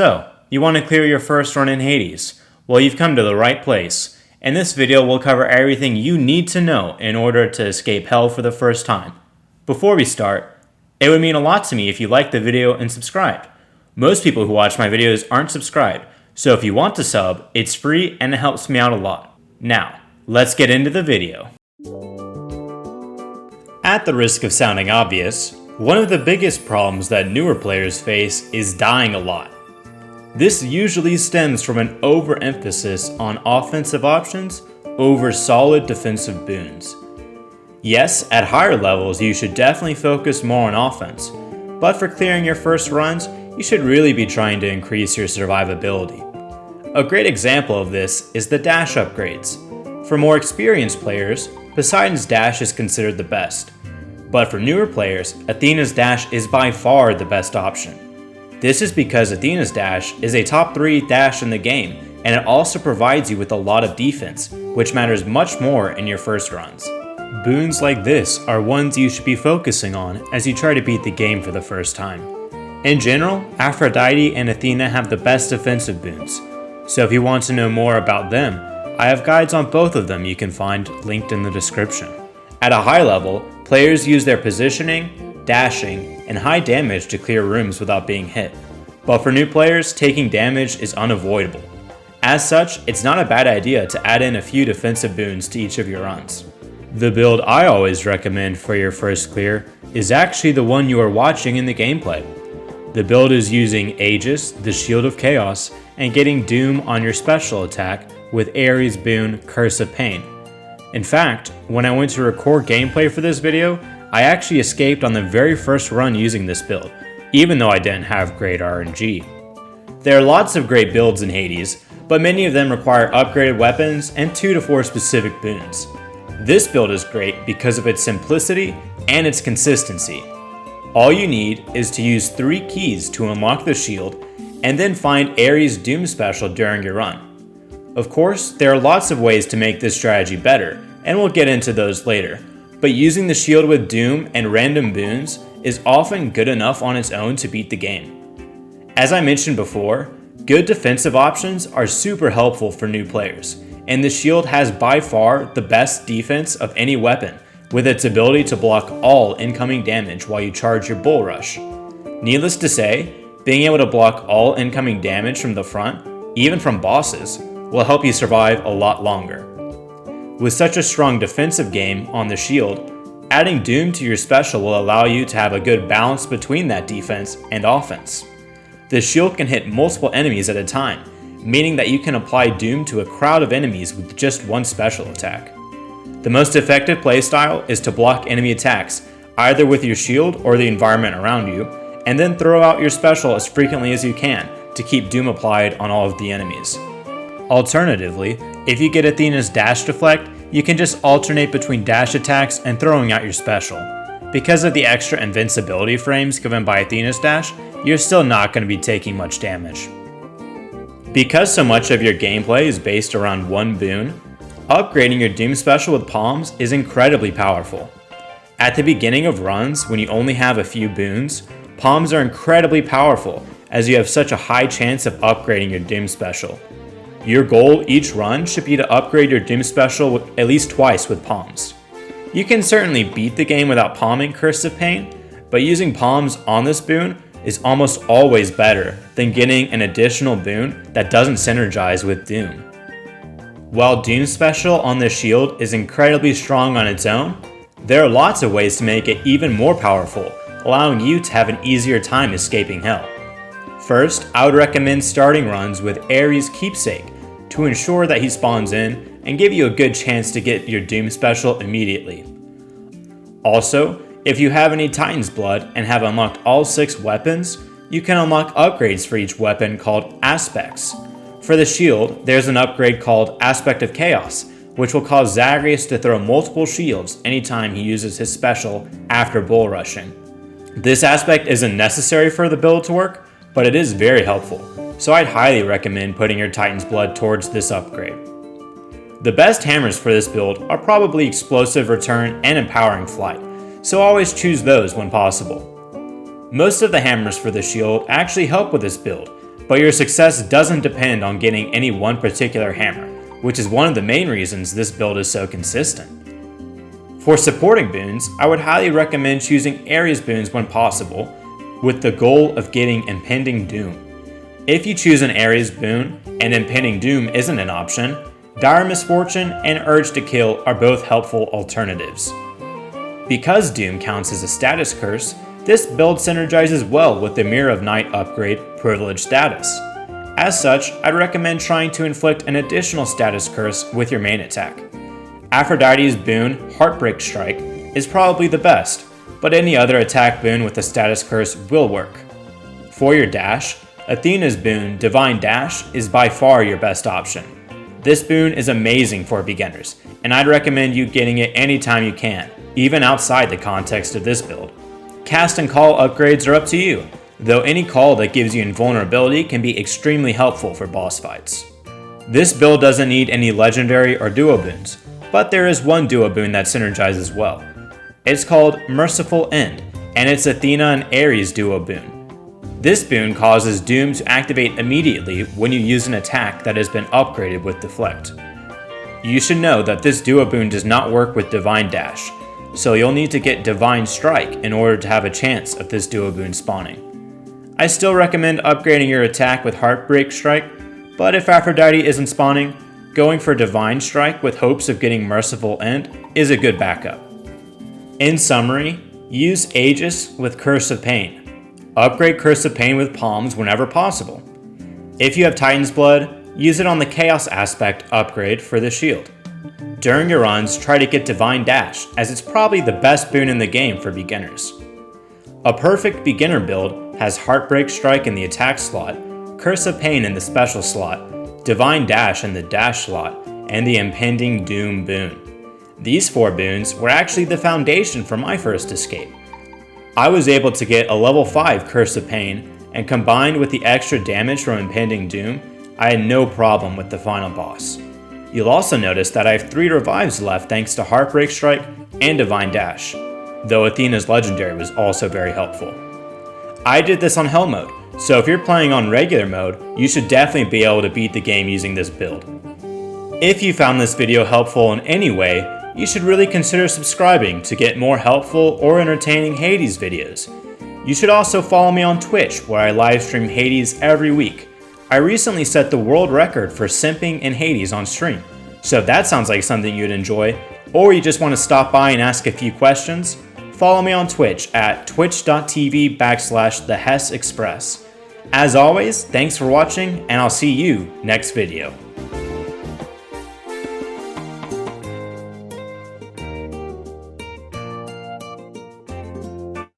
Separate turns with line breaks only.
So, you want to clear your first run in Hades? Well, you've come to the right place. In this video, we'll cover everything you need to know in order to escape hell for the first time. Before we start, it would mean a lot to me if you liked the video and subscribed. Most people who watch my videos aren't subscribed, so if you want to sub, it's free and it helps me out a lot. Now, let's get into the video. At the risk of sounding obvious, one of the biggest problems that newer players face is dying a lot. This usually stems from an overemphasis on offensive options over solid defensive boons. Yes, at higher levels you should definitely focus more on offense, but for clearing your first runs, you should really be trying to increase your survivability. A great example of this is the dash upgrades. For more experienced players, Poseidon's dash is considered the best. But for newer players, Athena's dash is by far the best option. This is because Athena's dash is a top 3 dash in the game, and it also provides you with a lot of defense, which matters much more in your first runs. Boons like this are ones you should be focusing on as you try to beat the game for the first time. In general, Aphrodite and Athena have the best defensive boons, so if you want to know more about them, I have guides on both of them you can find linked in the description. At a high level, players use their positioning, dashing, and high damage to clear rooms without being hit. But for new players, taking damage is unavoidable. As such, it's not a bad idea to add in a few defensive boons to each of your runs. The build I always recommend for your first clear is actually the one you are watching in the gameplay. The build is using Aegis, the Shield of Chaos, and getting Doom on your special attack with Ares' boon, Curse of Pain. In fact, when I went to record gameplay for this video, I actually escaped on the very first run using this build, even though I didn't have great RNG. There are lots of great builds in Hades, but many of them require upgraded weapons and 2 to 4 specific boons. This build is great because of its simplicity and its consistency. All you need is to use 3 keys to unlock the shield, and then find Ares' Doom special during your run. Of course, there are lots of ways to make this strategy better, and we'll get into those later, but using the shield with Doom and random boons is often good enough on its own to beat the game. As I mentioned before, good defensive options are super helpful for new players, and the shield has by far the best defense of any weapon, with its ability to block all incoming damage while you charge your bull rush. Needless to say, being able to block all incoming damage from the front, even from bosses, will help you survive a lot longer. With such a strong defensive game on the shield, adding Doom to your special will allow you to have a good balance between that defense and offense. The shield can hit multiple enemies at a time, meaning that you can apply Doom to a crowd of enemies with just one special attack. The most effective playstyle is to block enemy attacks, either with your shield or the environment around you, and then throw out your special as frequently as you can to keep Doom applied on all of the enemies. Alternatively, if you get Athena's dash deflect, you can just alternate between dash attacks and throwing out your special. Because of the extra invincibility frames given by Athena's dash, you're still not going to be taking much damage. Because so much of your gameplay is based around one boon, upgrading your Doom special with palms is incredibly powerful. At the beginning of runs, when you only have a few boons, palms are incredibly powerful as you have such a high chance of upgrading your Doom special. Your goal each run should be to upgrade your Doom special at least twice with palms. You can certainly beat the game without palming Curse of Pain, but using palms on this boon is almost always better than getting an additional boon that doesn't synergize with Doom. While Doom special on the shield is incredibly strong on its own, there are lots of ways to make it even more powerful, allowing you to have an easier time escaping hell. First, I would recommend starting runs with Ares' Keepsake to ensure that he spawns in and give you a good chance to get your Doom special immediately. Also, if you have any Titan's Blood and have unlocked all 6 weapons, you can unlock upgrades for each weapon called Aspects. For the shield, there's an upgrade called Aspect of Chaos, which will cause Zagreus to throw multiple shields anytime he uses his special after bull rushing. This aspect isn't necessary for the build to work, but it is very helpful, so I'd highly recommend putting your Titan's Blood towards this upgrade. The best hammers for this build are probably Explosive Return and Empowering Flight, so always choose those when possible. Most of the hammers for the shield actually help with this build, but your success doesn't depend on getting any one particular hammer, which is one of the main reasons this build is so consistent. For supporting boons, I would highly recommend choosing Ares boons when possible, with the goal of getting Impending Doom. If you choose an Ares boon and Impending Doom isn't an option, Dire Misfortune and Urge to Kill are both helpful alternatives. Because Doom counts as a status curse, this build synergizes well with the Mirror of Night upgrade Privileged Status. As such, I'd recommend trying to inflict an additional status curse with your main attack. Aphrodite's boon, Heartbreak Strike, is probably the best, but any other attack boon with a status curse will work. For your dash, Athena's boon, Divine Dash, is by far your best option. This boon is amazing for beginners, and I'd recommend you getting it anytime you can, even outside the context of this build. Cast and call upgrades are up to you, though any call that gives you invulnerability can be extremely helpful for boss fights. This build doesn't need any legendary or duo boons, but there is one duo boon that synergizes well. It's called Merciful End, and it's Athena and Ares duo boon. This boon causes Doom to activate immediately when you use an attack that has been upgraded with Deflect. You should know that this duo boon does not work with Divine Dash, so you'll need to get Divine Strike in order to have a chance of this duo boon spawning. I still recommend upgrading your attack with Heartbreak Strike, but if Aphrodite isn't spawning, going for Divine Strike with hopes of getting Merciful End is a good backup. In summary, use Aegis with Curse of Pain. Upgrade Curse of Pain with Palms whenever possible. If you have Titan's Blood, use it on the Chaos Aspect upgrade for the shield. During your runs, try to get Divine Dash, as it's probably the best boon in the game for beginners. A perfect beginner build has Heartbreak Strike in the attack slot, Curse of Pain in the special slot, Divine Dash in the dash slot, and the Impending Doom boon. These 4 boons were actually the foundation for my first escape. I was able to get a level 5 Curse of Pain, and combined with the extra damage from Impending Doom, I had no problem with the final boss. You'll also notice that I have 3 revives left thanks to Heartbreak Strike and Divine Dash, though Athena's Legendary was also very helpful. I did this on Hell mode, so if you're playing on regular mode, you should definitely be able to beat the game using this build. If you found this video helpful in any way, you should really consider subscribing to get more helpful or entertaining Hades videos. You should also follow me on Twitch, where I livestream Hades every week. I recently set the world record for simping in Hades on stream, so if that sounds like something you'd enjoy, or you just want to stop by and ask a few questions, follow me on Twitch at twitch.tv/thehessexpress. As always, thanks for watching, and I'll see you next video.